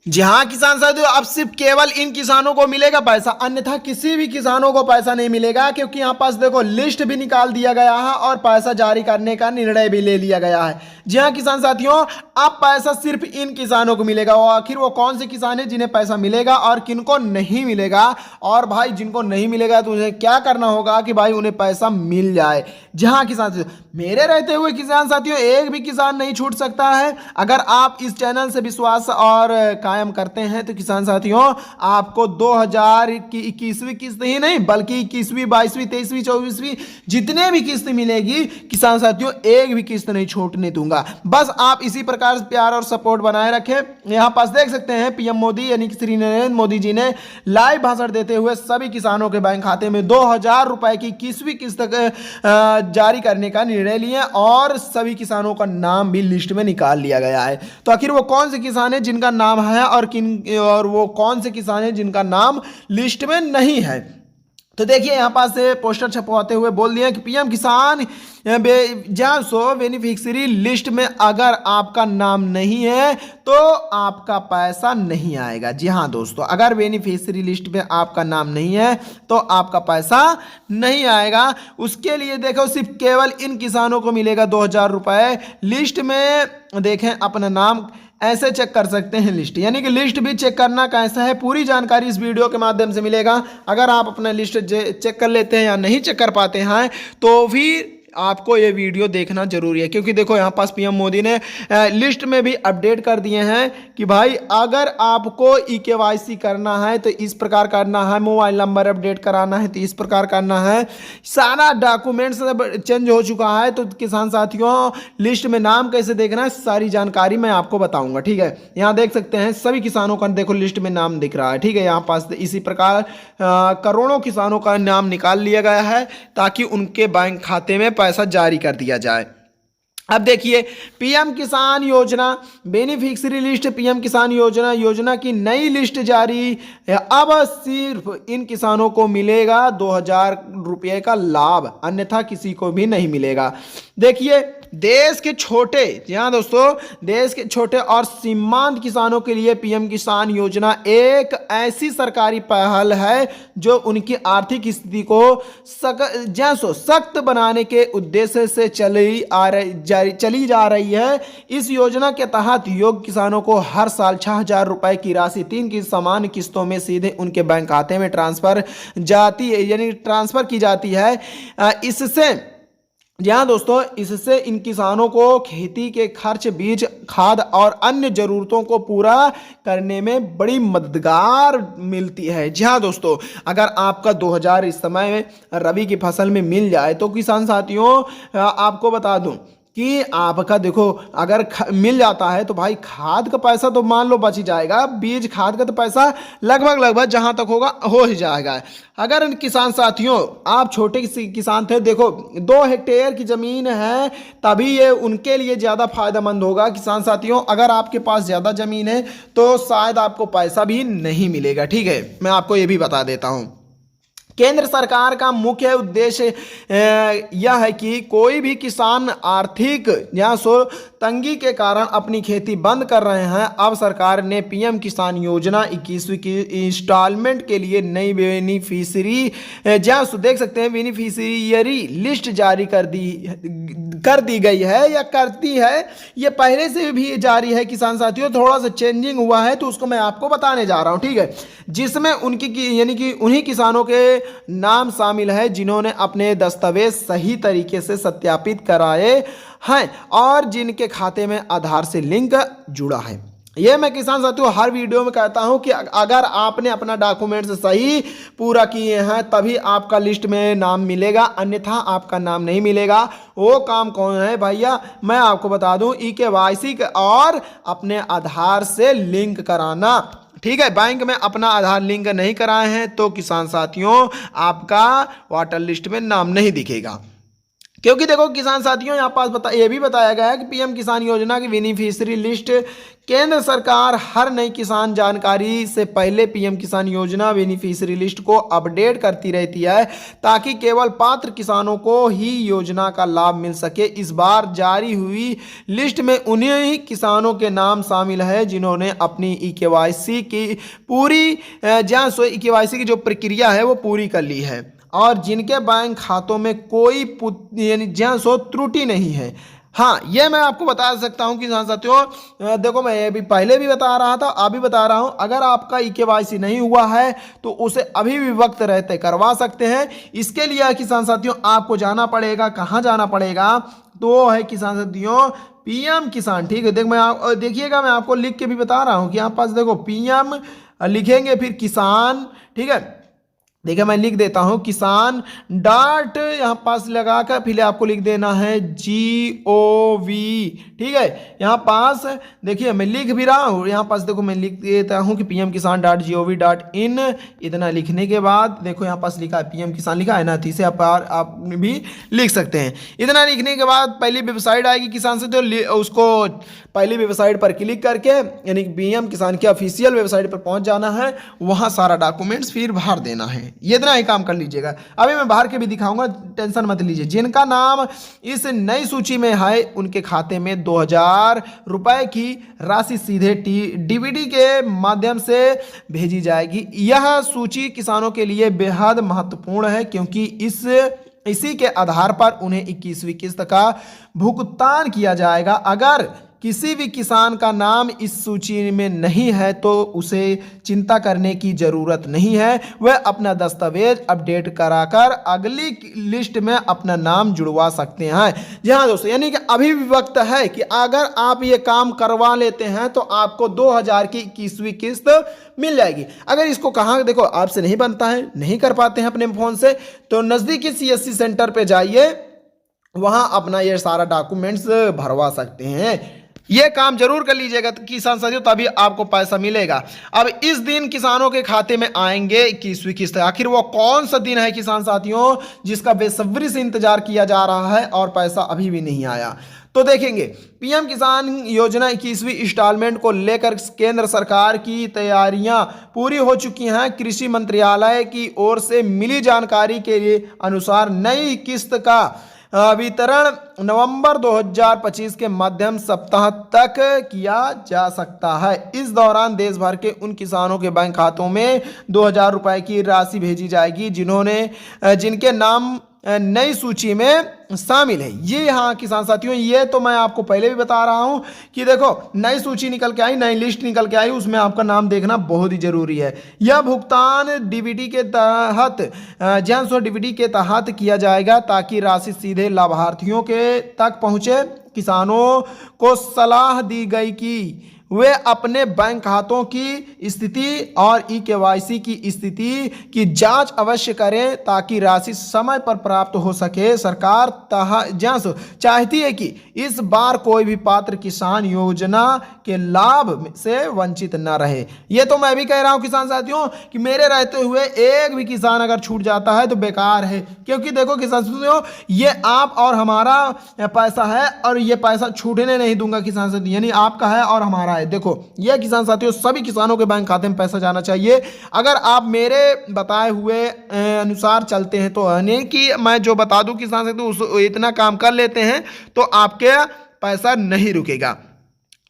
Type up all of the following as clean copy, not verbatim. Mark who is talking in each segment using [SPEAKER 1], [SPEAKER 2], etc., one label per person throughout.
[SPEAKER 1] जी हाँ किसान साथियों, अब सिर्फ केवल इन किसानों को मिलेगा पैसा, अन्यथा किसी भी किसानों को पैसा नहीं मिलेगा, क्योंकि यहाँ पास देखो लिस्ट भी निकाल दिया गया है और पैसा जारी करने का निर्णय भी ले लिया गया है। जी हाँ किसान साथियों, अब पैसा सिर्फ इन किसानों को मिलेगा। और आखिर वो कौन से किसान है जिन्हें पैसा मिलेगा और किनको नहीं मिलेगा? और भाई जिनको नहीं मिलेगा तो उन्हें क्या करना होगा कि भाई उन्हें पैसा मिल जाए। जी हाँ किसान साथियों, मेरे रहते हुए किसान साथियों एक भी किसान नहीं छूट सकता है। अगर आप इस चैनल से विश्वास और कायम करते हैं तो किसान साथियों आपको 2000 की 21वीं किस्त ही नहीं बल्कि 21वीं 22वीं 23वीं 24वीं जितने भी किस्त मिलेगी किसान साथियों एक भी किस्त नहीं छूटने दूंगा। बस आप इसी प्रकार से प्यार और सपोर्ट बनाए रखें। यहाँ पास देख सकते हैं पीएम मोदी यानी कि श्री नरेंद्र मोदी जी ने लाइव भाषण देते हुए सभी किसानों के बैंक खाते में 2000 रुपए की 21वीं किस्त जारी करने का निर्णय लिए और सभी किसानों का नाम भी लिस्ट में निकाल लिया गया है। तो आखिर वो कौन से किसान है जिनका नाम है और वो कौन से किसान है जिनका नाम लिस्ट में नहीं है? तो देखिए यहाँ पास से पोस्टर छपवाते हुए बोल दिया कि पीएम किसान जहाँ सो बेनिफिशियरी लिस्ट में अगर आपका नाम नहीं है तो आपका पैसा नहीं आएगा। जी हाँ दोस्तों, अगर बेनिफिशियरी लिस्ट में आपका नाम नहीं है तो आपका पैसा नहीं आएगा। उसके लिए देखो सिर्फ केवल इन किसानों को मिलेगा 2000 रुपए। लिस्ट में देखें अपना नाम ऐसे चेक कर सकते हैं लिस्ट, यानी कि लिस्ट भी चेक करना कैसा है पूरी जानकारी इस वीडियो के माध्यम से मिलेगा। अगर आप अपना लिस्ट चेक कर लेते हैं या नहीं चेक कर पाते हैं तो फिर आपको ये वीडियो देखना जरूरी है, क्योंकि देखो यहाँ पास पीएम मोदी ने लिस्ट में भी अपडेट कर दिए हैं कि भाई अगर आपको EKYC करना है तो इस प्रकार करना है, मोबाइल नंबर अपडेट कराना है तो इस प्रकार करना है, सारा डॉक्यूमेंट्स चेंज हो चुका है। तो किसान साथियों लिस्ट में नाम कैसे देखना है सारी जानकारी मैं आपको बताऊंगा। ठीक है, यहाँ देख सकते हैं सभी किसानों का देखो लिस्ट में नाम दिख रहा है। ठीक है, यहाँ पास इसी प्रकार करोड़ों किसानों का नाम निकाल लिया गया है ताकि उनके बैंक खाते में पैसा जारी कर दिया जाए। अब देखिए पीएम किसान योजना बेनिफिशियरी लिस्ट, पीएम किसान योजना की नई लिस्ट जारी। अब सिर्फ इन किसानों को मिलेगा 2000 रुपये का लाभ, अन्यथा किसी को भी नहीं मिलेगा। देखिए देश के छोटे, जी हाँ दोस्तों, देश के छोटे और सीमांत किसानों के लिए पीएम किसान योजना एक ऐसी सरकारी पहल है जो उनकी आर्थिक स्थिति को सख्त बनाने के उद्देश्य से चली जा रही है। इस योजना के तहत योग्य किसानों को हर साल 6000 रुपए की राशि 3 की समान किस्तों में सीधे उनके बैंक खाते में ट्रांसफर की जाती है। इससे जी हाँ दोस्तों, इससे इन किसानों को खेती के खर्च, बीज, खाद और अन्य जरूरतों को पूरा करने में बड़ी मददगार मिलती है। जी हाँ दोस्तों, अगर आपका 2000 इस समय में रबी की फसल में मिल जाए तो किसान साथियों आपको बता दूं कि आपका देखो अगर मिल जाता है तो भाई खाद का पैसा तो मान लो बच ही जाएगा, बीज खाद का तो पैसा लगभग जहां तक होगा हो ही जाएगा। अगर किसान साथियों आप छोटे किसान थे, देखो 2 हेक्टेयर की ज़मीन है तभी ये उनके लिए ज़्यादा फायदेमंद होगा। किसान साथियों अगर आपके पास ज़्यादा ज़मीन है तो शायद आपको पैसा भी नहीं मिलेगा। ठीक है, मैं आपको ये भी बता देता हूँ केंद्र सरकार का मुख्य उद्देश्य यह है कि कोई भी किसान आर्थिक या तंगी के कारण अपनी खेती बंद कर रहे हैं। अब सरकार ने पीएम किसान योजना 21वीं की इंस्टॉलमेंट के लिए नई बेनिफिशियरी जहाँ देख सकते हैं बेनिफिशियरी लिस्ट जारी कर दी गई है या करती है। ये पहले से भी जारी है किसान साथियों, थोड़ा सा चेंजिंग हुआ है तो उसको मैं आपको बताने जा रहा हूँ। ठीक है, जिसमें उनकी यानी कि उन्हीं किसानों के नाम शामिल है जिन्होंने अपने दस्तावेज सही तरीके से सत्यापित कराए हैं और जिनके खाते में आधार से लिंक जुड़ा है। ये मैं किसान साथियों हर वीडियो में कहता हूं कि अगर आपने अपना डॉक्यूमेंट्स सही पूरा किए हैं तभी आपका लिस्ट में नाम मिलेगा, अन्यथा आपका नाम नहीं मिलेगा। वो काम कौन है भैया, मैं आपको बता दूं EKYC और अपने आधार से लिंक कराना। ठीक है, बैंक में अपना आधार लिंक नहीं कराए हैं तो किसान साथियों आपका वाटर लिस्ट में नाम नहीं दिखेगा। क्योंकि देखो किसान साथियों, यहाँ पास ये भी बताया गया है कि पीएम किसान योजना की बेनिफिशियरी लिस्ट केंद्र सरकार हर नई किसान जानकारी से पहले पीएम किसान योजना बेनिफिशियरी लिस्ट को अपडेट करती रहती है, ताकि केवल पात्र किसानों को ही योजना का लाभ मिल सके। इस बार जारी हुई लिस्ट में उन्हीं किसानों के नाम शामिल है जिन्होंने अपनी ई-केवाईसी की ई-केवाईसी की जो प्रक्रिया है वो पूरी कर ली है और जिनके बैंक खातों में कोई त्रुटि नहीं है। हाँ, ये मैं आपको बता सकता हूँ किसान साथियों, देखो मैं ये भी पहले भी बता रहा था, अभी बता रहा हूँ, अगर आपका ई-केवाईसी नहीं हुआ है तो उसे अभी भी वक्त रहते करवा सकते हैं। इसके लिए किसान साथियों आपको जाना पड़ेगा, कहाँ जाना पड़ेगा, तो है किसान साथियों पीएम किसान। ठीक है, देखिएगा मैं आपको लिख के भी बता रहा हूँ कि यहाँ पास देखो पीएम लिखेंगे फिर किसान। ठीक है, देखिए मैं लिख देता हूँ किसान डॉट यहाँ पास लगाकर फिर आपको लिख देना है GOV। ठीक है, यहाँ पास देखिए मैं लिख भी रहा हूँ, यहाँ पास देखो मैं लिख देता हूँ कि pmkisan.gov.in। इतना लिखने के बाद देखो यहाँ पास लिखा है पीएम किसान लिखा है ना, तो इसे आप भी लिख सकते हैं। इतना लिखने के बाद पहली वेबसाइट आएगी किसान से, तो उसको पहली वेबसाइट पर क्लिक करके यानी कि पीएम किसान की ऑफिशियल वेबसाइट पर पहुँच जाना है, वहाँ सारा डॉक्यूमेंट्स फिर भर देना है। ये इतना ही काम कर लीजिएगा। अभी मैं बाहर के भी दिखाऊंगा, टेंशन मत लीजिए। जिनका नाम इस नई सूची में है उनके खाते में 2000 रुपए की राशि सीधे डीबीटी के माध्यम से भेजी जाएगी। यह सूची किसानों के लिए बेहद महत्वपूर्ण है क्योंकि इसी के आधार पर उन्हें 21वीं किस्त का भुगतान किया जाएगा। अगर किसी भी किसान का नाम इस सूची में नहीं है तो उसे चिंता करने की ज़रूरत नहीं है, वह अपना दस्तावेज अपडेट कराकर अगली लिस्ट में अपना नाम जुड़वा सकते हैं। जी हाँ दोस्तों, यानी कि अभी भी वक्त है कि अगर आप ये काम करवा लेते हैं तो आपको 2000 की 21वीं किस्त मिल जाएगी। अगर इसको कहाँ देखो आपसे नहीं बनता है, नहीं कर पाते हैं अपने फ़ोन से, तो नज़दीकी CSC सेंटर पे जाइए, वहाँ अपना ये सारा डॉक्यूमेंट्स भरवा सकते हैं। ये काम जरूर कर लीजिएगा किसान साथियों, तभी आपको पैसा मिलेगा। अब इस दिन किसानों के खाते में आएंगे 21वीं किस्त। आखिर वो कौन सा दिन है किसान साथियों जिसका बेसब्री से इंतजार किया जा रहा है और पैसा अभी भी नहीं आया? तो देखेंगे पीएम किसान योजना 21वीं इंस्टॉलमेंट को लेकर केंद्र सरकार की तैयारियां पूरी हो चुकी हैं। कृषि मंत्रालय की ओर से मिली जानकारी के अनुसार नई किस्त का वितरण नवंबर 2025 के मध्यम सप्ताह तक किया जा सकता है। इस दौरान देश भर के उन किसानों के बैंक खातों में 2000 रुपए की राशि भेजी जाएगी जिनके नाम नई सूची में शामिल है। ये यहाँ किसान साथियों, ये तो मैं आपको पहले भी बता रहा हूँ कि देखो नई सूची निकल के आई, नई लिस्ट निकल के आई, उसमें आपका नाम देखना बहुत ही जरूरी है। यह भुगतान डीबीटी के तहत डीबीटी के तहत किया जाएगा ताकि राशि सीधे लाभार्थियों के तक पहुँचे। किसानों को सलाह दी गई कि वे अपने बैंक खातों की स्थिति और ई-केवाईसी की स्थिति की जांच अवश्य करें ताकि राशि समय पर प्राप्त हो सके। सरकार चाहती है कि इस बार कोई भी पात्र किसान योजना के लाभ से वंचित न रहे। ये तो मैं भी कह रहा हूं किसान साथियों कि मेरे रहते हुए एक भी किसान अगर छूट जाता है तो बेकार है, क्योंकि देखो किसान साथियों ये आप और हमारा पैसा है और ये पैसा छूटने नहीं दूंगा किसान साथियों, यानी आपका है और हमारा है। देखो ये किसान साथियों सभी किसानों के बैंक खाते में पैसा जाना चाहिए। अगर आप मेरे बताए हुए अनुसार चलते हैं तो यानी कि मैं जो बता दूं किसान साथियों इतना काम कर लेते हैं तो आपके पैसा नहीं रुकेगा।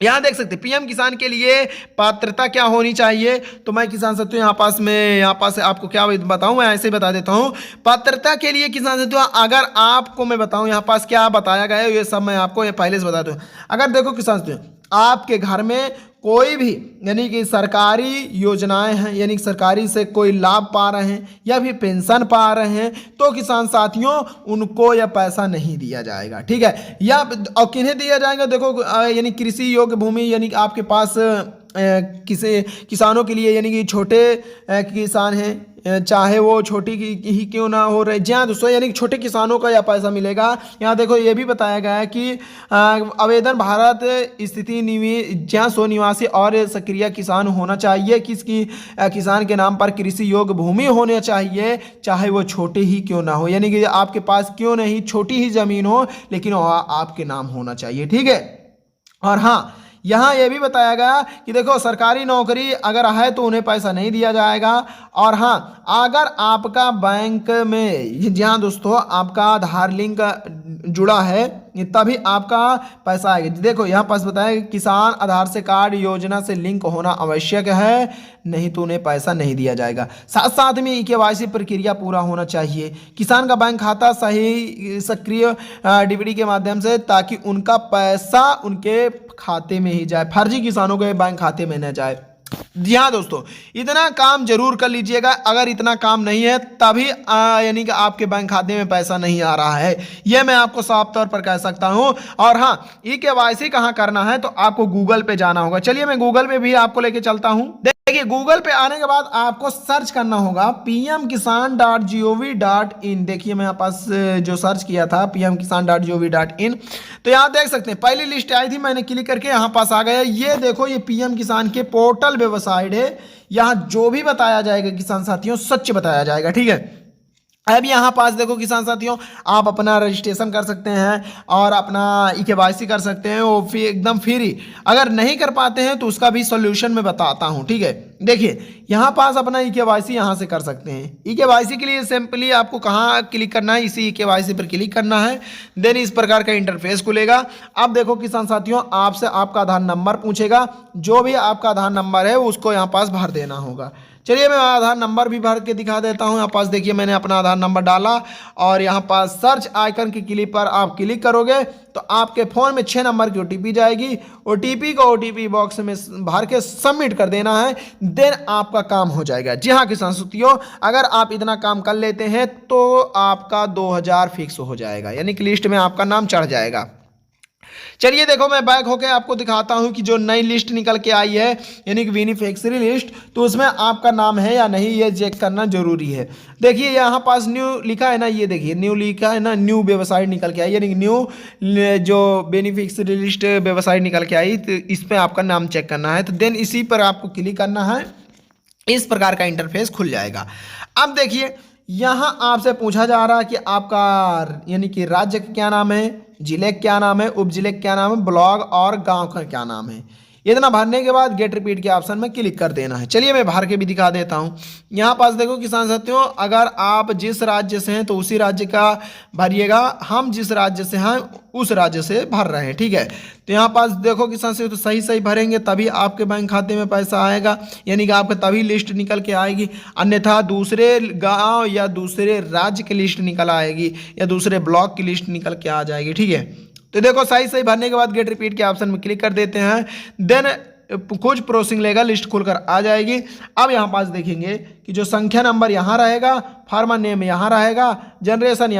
[SPEAKER 1] यहाँ देख सकते पीएम किसान के लिए पात्रता क्या होनी चाहिए, तो मैं किसान साथियों यहाँ पास आपको क्या बताऊं, मैं ऐसे बता देता हूं। पात्रता के लिए किसान साथियों अगर आपको मैं बताऊं यहाँ पास क्या बताया गया है, ये सब मैं आपको पहले से बता दूं। अगर देखो किसान साथियों आपके घर में कोई भी यानी कि सरकारी योजनाएं हैं, यानी सरकारी से कोई लाभ पा रहे हैं या फिर पेंशन पा रहे हैं, तो किसान साथियों उनको यह पैसा नहीं दिया जाएगा। ठीक है, या और किन्हें दिया जाएगा, देखो यानी कृषि योग्य भूमि यानी कि आपके पास किसी किसानों के लिए, यानी कि छोटे किसान हैं, चाहे वो छोटी ही क्यों ना हो रहे, जी हाँ दोस्तों, यानी कि छोटे किसानों का यह पैसा मिलेगा। यहाँ देखो ये भी बताया गया है कि आवेदन भारत स्थिति जहाँ सो निवासी और सक्रिय किसान होना चाहिए, किसकी किसान के नाम पर कृषि योग्य भूमि होना चाहिए, चाहे वो छोटे ही क्यों ना हो, यानी कि आपके पास क्यों नहीं छोटी ही जमीन हो, लेकिन आपके नाम होना चाहिए, ठीक है। और हाँ, यहाँ ये भी बताया गया कि देखो सरकारी नौकरी अगर है तो उन्हें पैसा नहीं दिया जाएगा। और हाँ, अगर आपका बैंक में, जहाँ दोस्तों आपका आधार लिंक जुड़ा है, तभी आपका पैसा आएगा। देखो यहाँ पास बताया कि किसान आधार से कार्ड योजना से लिंक होना आवश्यक है, नहीं तो उन्हें पैसा नहीं दिया जाएगा। साथ साथ में केवाईसी प्रक्रिया पूरा होना चाहिए, किसान का बैंक खाता सही सक्रिय डीबीडी के माध्यम से, ताकि उनका पैसा उनके खाते में ही जाए, फर्जी किसानों के बैंक खाते में न जाए। जी हाँ दोस्तों, इतना काम जरूर कर लीजिएगा। अगर इतना काम नहीं है तभी यानी कि आपके बैंक खाते में पैसा नहीं आ रहा है, यह मैं आपको साफ तौर पर कह सकता हूं। और हाँ, केवाईसी कहाँ करना है तो आपको गूगल पे जाना होगा। चलिए मैं गूगल पे भी आपको लेके चलता हूं। देखिए गूगल पे आने के बाद आपको सर्च करना होगा pmkisan.gov.in। देखिए मैं यहाँ पास जो सर्च किया था pmkisan.gov.in, तो यहाँ देख सकते हैं पहली लिस्ट आई थी, मैंने क्लिक करके यहाँ पास आ गया। ये देखो ये पीएम किसान के पोर्टल वेबसाइट है, यहाँ जो भी बताया जाएगा किसान साथियों सच बताया जाएगा, ठीक है। अब यहाँ पास देखो किसान साथियों, आप अपना रजिस्ट्रेशन कर सकते हैं और अपना केवाईसी कर सकते हैं, वो एकदम फ्री। अगर नहीं कर पाते हैं तो उसका भी सोल्यूशन मैं बताता हूँ, ठीक है। देखिए यहाँ पास अपना केवाईसी यहाँ से कर सकते हैं। केवाईसी के लिए सिंपली आपको कहाँ क्लिक करना है, इसी केवाईसी पर क्लिक करना है, देन इस प्रकार का इंटरफेस खुलेगा। अब देखो किसान साथियों, आपसे आपका आधार नंबर पूछेगा, जो भी आपका आधार नंबर है उसको यहाँ पास भर देना होगा। चलिए मैं आधार नंबर भी भर के दिखा देता हूं। यहाँ पास देखिए मैंने अपना आधार नंबर डाला और यहाँ पास सर्च आइकन की क्लिक पर आप क्लिक करोगे तो आपके फ़ोन में 6 नंबर की ओटीपी जाएगी। ओटीपी को ओटीपी बॉक्स में भर के सबमिट कर देना है, देन आपका काम हो जाएगा। जी हाँ किसान साथियों, अगर आप इतना काम कर लेते हैं तो आपका 2000 फिक्स हो जाएगा, यानी कि लिस्ट में आपका नाम चढ़ जाएगा। चलिए देखो मैं बैक होके आपको दिखाता हूं कि जो नई लिस्ट निकल के आई है, यानी कि बेनिफिशियरी लिस्ट, तो उसमें आपका नाम है या नहीं ये चेक करना जरूरी है। देखिए यहाँ पास न्यू लिखा है ना, ये देखिए न्यू लिखा है ना, न्यू वेबसाइट निकल के आई, यानी कि न्यू जो बेनिफिशियरी लिस्ट वेबसाइट निकल के आई, तो इस पर आपका नाम चेक करना है। तो देन इसी पर आपको क्लिक करना है, इस प्रकार का इंटरफेस खुल जाएगा। अब देखिए यहाँ आपसे पूछा जा रहा है कि आपका यानी कि राज्य का क्या नाम है, जिले का क्या नाम है, उप जिले का क्या नाम है, ब्लॉक और गांव का क्या नाम है। इतना भरने के बाद गेट रिपीट के ऑप्शन में क्लिक कर देना है। चलिए मैं भर के भी दिखा देता हूँ। यहाँ पास देखो किसान साथियों, अगर आप जिस राज्य से हैं तो उसी राज्य का भरिएगा, हम जिस राज्य से हैं उस राज्य से भर रहे हैं, ठीक है। तो यहाँ पास देखो किसान साथियों, तो सही सही भरेंगे तभी आपके बैंक खाते में पैसा आएगा, यानी कि आपका तभी लिस्ट निकल के आएगी, अन्यथा दूसरे गाँव या दूसरे राज्य की लिस्ट निकल आएगी या दूसरे ब्लॉक की लिस्ट निकल के आ जाएगी, ठीक है। तो देखो सही सही भरने के बाद गेट रिपीट के ऑप्शन में क्लिक कर देते हैं, देन कुछ प्रोसेसिंग लेगा, लिस्ट खुलकर आ जाएगी। अब यहाँ पास देखेंगे कि जो संख्या नंबर यहाँ रहेगा, फार्मर नेम यहाँ रहेगा, जनरेशन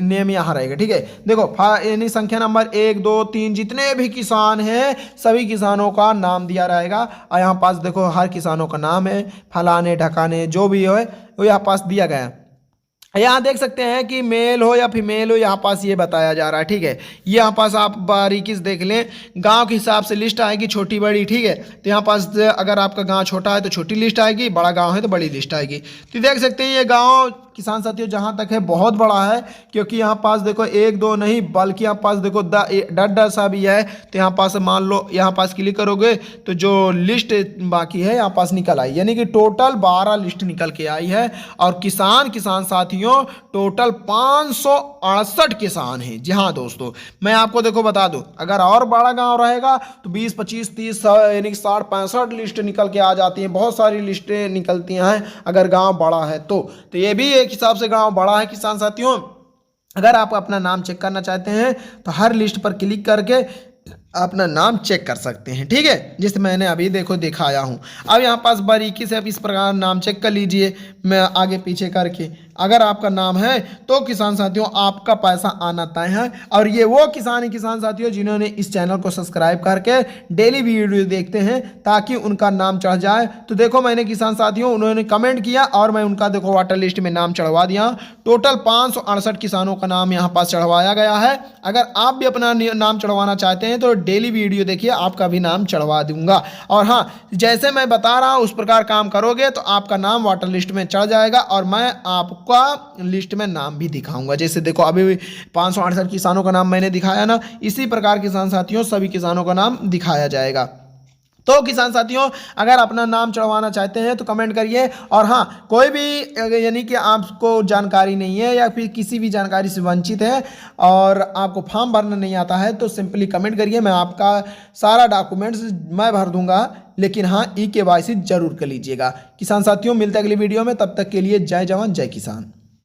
[SPEAKER 1] नेम यहाँ रहेगा, ठीक है। देखो यानी संख्या नंबर 1 2 3 जितने भी किसान हैं सभी किसानों का नाम दिया रहेगा। और यहाँ पास देखो हर किसानों का नाम है, फलाने ढकाने जो भी है वो यहाँ पास दिया गया है। यहाँ देख सकते हैं कि मेल हो या फीमेल हो, यहाँ पास ये बताया जा रहा है, ठीक है। यहाँ पास आप बारीकी से देख लें, गांव के हिसाब से लिस्ट आएगी छोटी बड़ी, ठीक है। तो यहाँ पास अगर आपका गांव छोटा है तो छोटी लिस्ट आएगी, बड़ा गांव है तो बड़ी लिस्ट आएगी। तो देख सकते हैं ये गांव किसान साथियों जहाँ तक है बहुत बड़ा है, क्योंकि यहाँ पास देखो 1 2 नहीं बल्कि यहाँ पास देखो डर सा भी है। तो यहाँ पास मान लो यहाँ पास क्लिक करोगे तो जो लिस्ट बाकी है यहाँ पास निकल आई, यानी कि टोटल 12 लिस्ट निकल के आई है। और किसान साथियों टोटल 568 किसान हैं। जी हाँ दोस्तों, मैं आपको देखो बता दूं, अगर और बड़ा गांव रहेगा तो 20 25 30 यानी कि 60 65 लिस्ट निकल के आ जाती हैं, बहुत सारी लिस्टें निकलती हैं अगर गांव बड़ा है तो ये भी एक हिसाब से गांव बड़ा है किसान साथियों। अगर आप अपना नाम चेक करना चाहते हैं तो हर लिस्ट पर क्लिक करके अपना नाम चेक कर सकते हैं, ठीक है, जिसे मैंने अभी देखो दिखाया हूं। अब यहाँ पास बारीकी से आप इस प्रकार नाम चेक कर लीजिए, मैं आगे पीछे करके अगर आपका नाम है तो किसान साथियों आपका पैसा आना तय है। और ये वो किसान साथियों जिन्होंने इस चैनल को सब्सक्राइब करके डेली वीडियो देखते हैं ताकि उनका नाम चढ़ जाए। तो देखो मैंने किसान साथियों उन्होंने कमेंट किया और मैं उनका देखो वाटर लिस्ट में नाम चढ़वा दिया। टोटल 568 किसानों का नाम यहाँ पास चढ़वाया गया है। अगर आप भी अपना नाम चढ़वाना चाहते हैं तो डेली वीडियो देखिए, आपका भी नाम चढ़वा दूंगा। और हाँ, जैसे मैं बता रहा हूँ उस प्रकार काम करोगे तो आपका नाम वाटर लिस्ट में चढ़ जाएगा और मैं आपका लिस्ट में नाम भी दिखाऊंगा। जैसे देखो अभी 568 किसानों का नाम मैंने दिखाया ना, इसी प्रकार किसान साथियों सभी किसानों का नाम दिखाया जाएगा। तो किसान साथियों अगर अपना नाम चढ़वाना चाहते हैं तो कमेंट करिए। और हाँ, कोई भी यानी कि आपको जानकारी नहीं है या फिर किसी भी जानकारी से वंचित है और आपको फॉर्म भरना नहीं आता है तो सिंपली कमेंट करिए, मैं आपका सारा डॉक्यूमेंट्स मैं भर दूंगा। लेकिन हाँ, ई KYC जरूर कर लीजिएगा। किसान साथियों मिलते हैं अगली वीडियो में, तब तक के लिए जय जवान जय किसान।